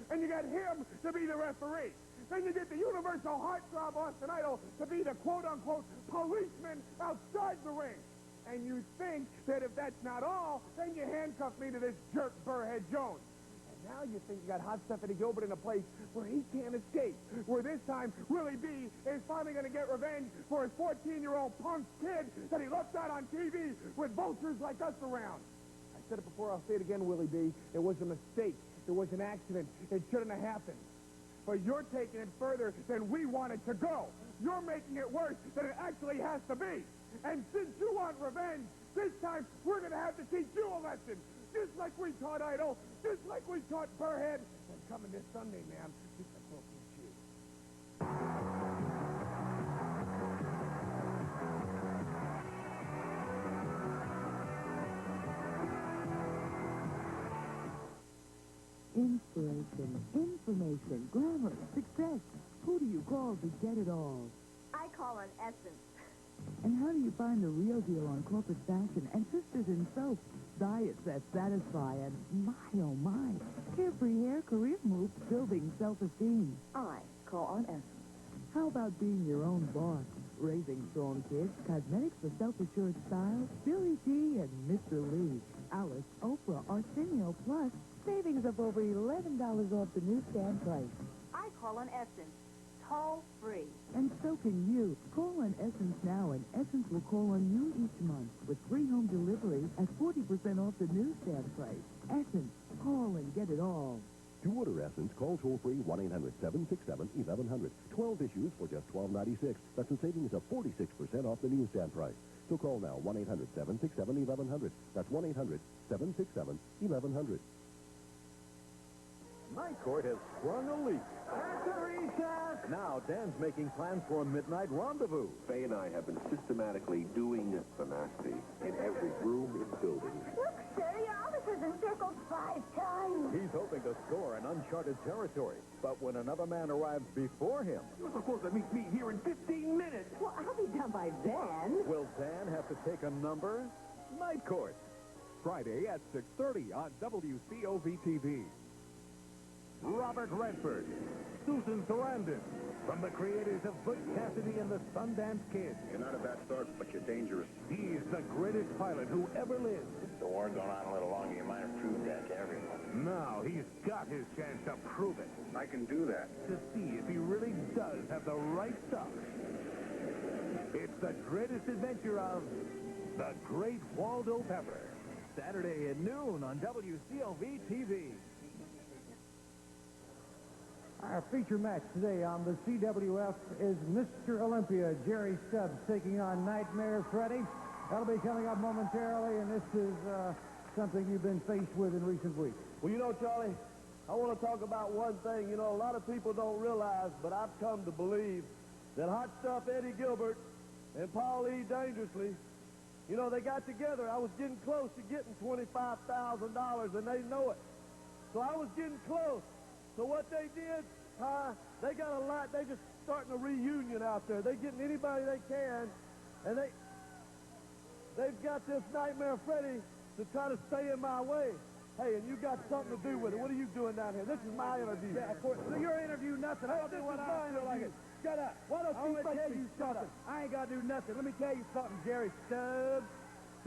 and you get him to be the referee. Then you get the Universal Heartthrob Austin Idol to be the quote-unquote policeman outside the ring. And you think that if that's not all, then you handcuff me to this jerk Burrhead Jones. And now you think you got Hot Stuff Eddie Gilbert in a place where he can't escape, where this time Willie B. is finally going to get revenge for his 14-year-old punk kid that he left out on TV with vultures like us around. I said it before, I'll say it again, Willie B. It was a mistake. It was an accident. It shouldn't have happened. But you're taking it further than we want it to go. You're making it worse than it actually has to be. And since you want revenge, this time we're going to have to teach you a lesson. Just like we taught Idol, just like we taught Burrhead. And coming this Sunday, man, just like we'll teach you. Inspiration, information, glamour, success. Who do you call to get it all? I call on Essence. And how do you find the real deal on corporate fashion and sisters in soap? Diets that satisfy and my, oh my, carefree hair, career moves, building self-esteem. I call on Essence. How about being your own boss? Raising strong kids, cosmetics for self-assured style, Billy G and Mr. Lee, Alice, Oprah, Arsenio Plus, savings of over $11 off the newsstand price. I call on Essence. Toll free. And so can you. Call on Essence now, and Essence will call on you each month with free home delivery at 40% off the newsstand price. Essence. Call and get it all. To order Essence, call toll-free 1-800-767-1100. 12 issues for just $12.96. That's a savings of 46% off the newsstand price. So call now, 1-800-767-1100. That's 1-800-767-1100. Night Court has sprung a leak. That's a recess! Now Dan's making plans for a midnight rendezvous. Faye and I have been systematically doing the nasty in every room in the building. Look, sir, your officer's encircled 5 times. He's hoping to score in uncharted territory. But when another man arrives before him... You're supposed to meet me here in 15 minutes. Well, I'll be done by then. Will Dan have to take a number? Night Court. Friday at 6:30 on WCOV-TV. Robert Redford, Susan Sarandon, from the creators of Butch Cassidy and the Sundance Kid. You're not a bad start, but you're dangerous. He's the greatest pilot who ever lived. The war going on a little longer, you might have proved that to everyone. Now he's got his chance to prove it. I can do that. To see if he really does have the right stuff. It's the greatest adventure of the Great Waldo Pepper. Saturday at noon on WCOV-TV. Our feature match today on the CWF is Mr. Olympia, Jerry Stubbs, taking on Nightmare Freddy. That'll be coming up momentarily, and this is something you've been faced with in recent weeks. Well, you know, Charlie, I want to talk about one thing. You know, a lot of people don't realize, but I've come to believe that Hot Stuff Eddie Gilbert and Payle Dangerously, you know, they got together. I was getting close to getting $25,000, and they know it. So I was getting close. So what they did, they got a lot. They just starting a reunion out there. They getting anybody they can, and they've got this Nightmare Freddy to try to stay in my way. Hey, and you got something to do with it. What are you doing down here? This is my interview. Yeah, of course. So your interview, nothing. I'll do what I feel like it. Shut up. Why don't you tell you something? I ain't got to do nothing. Let me tell you something, Jerry Stubbs.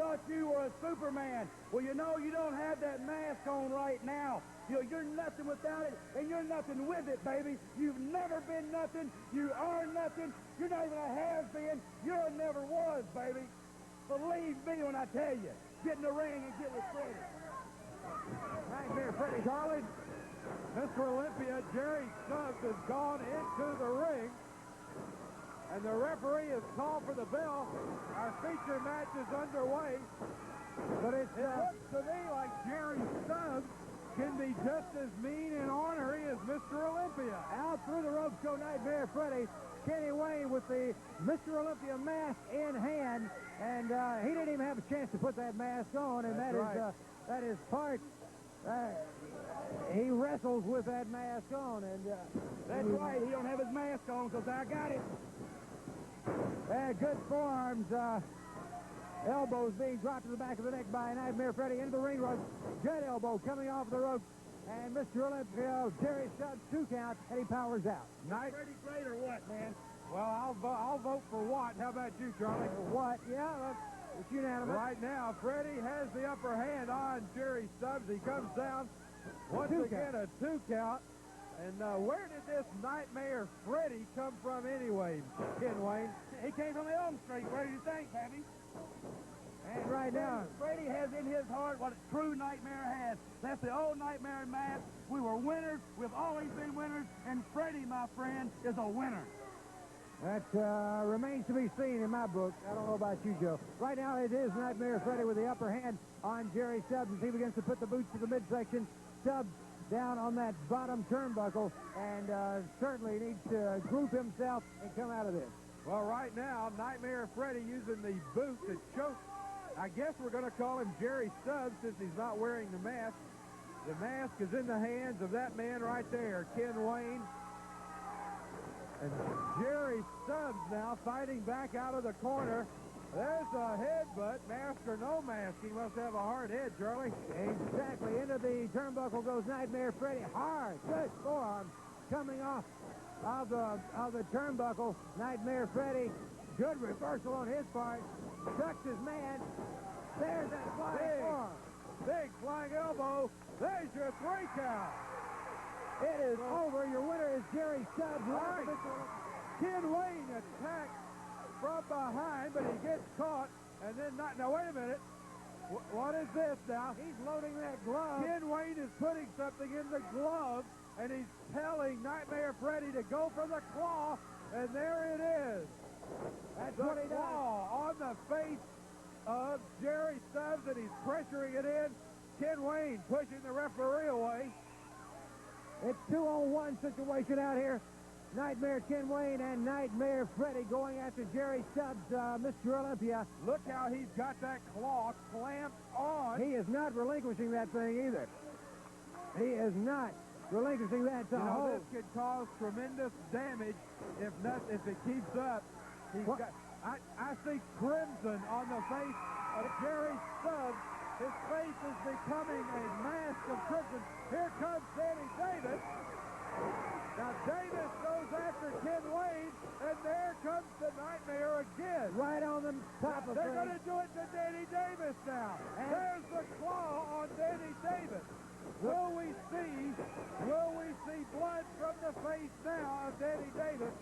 Thought you were a Superman. Well, you know you don't have that mask on right now. You're nothing without it, and you're nothing with it, baby. You've never been nothing. You are nothing. You're not even a has-been. You never was, baby. Believe me when I tell you. Get in the ring and get with Freddy. Nightmare Freddy. Charlie, Mr. Olympia, Jerry Stubbs has gone into the ring, and the referee has called for the bell. Our feature match is underway, but it looks to me like Jerry Stubbs can be just as mean and ornery as Mr. Olympia. Out through the ropes go Nightmare Freddy. Kenny Wayne with the Mr. Olympia mask in hand, and he didn't even have a chance to put that mask on, and that is part. He wrestles with that mask on, and that's right. He don't have his mask on because I got it. Good forearms. Elbows being dropped to the back of the neck by Nightmare Freddy into the ring ropes. Good elbow coming off the ropes. And Mr. Olympia, Jerry Stubbs, 2 count, and he powers out. Freddy great or what, man? Well, I'll vote for Watt. How about you, Charlie? Watt, yeah, it's unanimous. Right now, Freddy has the upper hand on Jerry Stubbs. He comes down once again, a 2 count. And where did this Nightmare Freddy come from anyway, Ken Wayne? He came from Elm Street. Where do you think, Pappy? And right now, Freddy has in his heart what a true Nightmare has. That's the old Nightmare mask. We were winners. We've always been winners. And Freddy, my friend, is a winner. That remains to be seen in my book. I don't know about you, Joe. Right now, it is Nightmare Freddy with the upper hand on Jerry Stubbs as he begins to put the boots to the midsection. Stubbs down on that bottom turnbuckle and certainly needs to group himself and come out of this. Well, right now, Nightmare Freddy using the boot to choke. I guess we're going to call him Jerry Stubbs since he's not wearing the mask. The mask is in the hands of that man right there, Ken Wayne. And Jerry Stubbs now fighting back out of the corner. There's a headbutt, mask or no mask. He must have a hard head, Charlie. Exactly. Into the turnbuckle goes Nightmare Freddy. Hard, good forearm coming off of the turnbuckle. Nightmare Freddy, good reversal on his part. Ducks his man. There's that flying arm. Big flying elbow. There's your 3 count. It is over. Your winner is Jerry Stubbs. Right. Ken Wayne attacks from behind, but he gets caught, and then not. Now, wait a minute. What is this now? He's loading that glove. Ken Wayne is putting something in the glove, and he's telling Nightmare Freddy to go for the claw, and there it is. That's the what he claw on the face of Jerry Stubbs, and he's pressuring it in. Ken Wayne pushing the referee away. It's 2-on-1 situation out here. Nightmare Ken Wayne and Nightmare Freddy going after Jerry Stubbs, Mr. Olympia. Look how he's got that claw clamped on. He is not relinquishing that thing either. He is not relinquishing that to hold. This could cause tremendous damage if it keeps up. I see crimson on the face of Jerry Stubbs. His face is becoming a mask of crimson. Here comes Danny Davis. Now Davis goes after Ken Wayne, and there comes the Nightmare again. Right on the top of They're going to do it to Danny Davis now. And there's the claw on Danny Davis. Will we see blood from the face now of Danny Davis?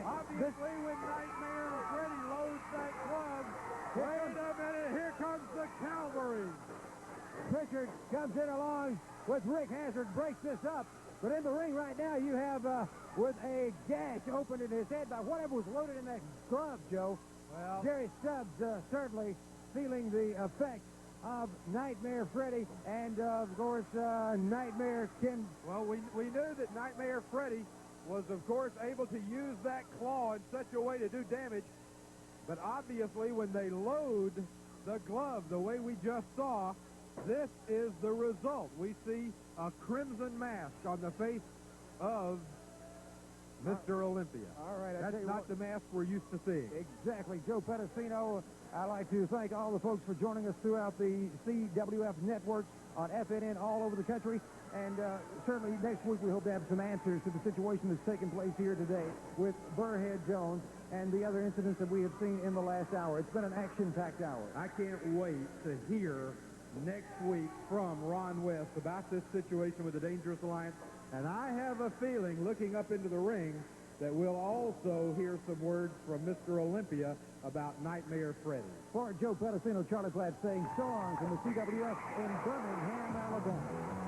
Obviously, when Nightmare Freddy loads that glove, wait a minute, here comes the cavalry. Prichard comes in along with Rick Hazzard, breaks this up. But in the ring right now, you have with a gash opened in his head by whatever was loaded in that glove, Joe. Well, Jerry Stubbs certainly feeling the effect of Nightmare Freddy and, of course, Nightmare Ken. Well, we knew that Nightmare Freddy was, of course, able to use that claw in such a way to do damage. But obviously, when they load the glove the way we just saw, this is the result. We see a crimson mask on the face of Mr. Olympia. All right. That's not the mask we're used to seeing. Exactly. Joe Pedicino, I'd like to thank all the folks for joining us throughout the CWF networks on FNN all over the country. And certainly next week we hope to have some answers to the situation that's taking place here today with Burrhead Jones and the other incidents that we have seen in the last hour. It's been an action-packed hour. I can't wait to hear next week from Ron West about this situation with the Dangerous Alliance. And I have a feeling, looking up into the ring, that we'll also hear some words from Mr. Olympia about Nightmare Freddy. For Joe Pedicino, Charlie Platt saying so long from the CWF in Birmingham, Alabama.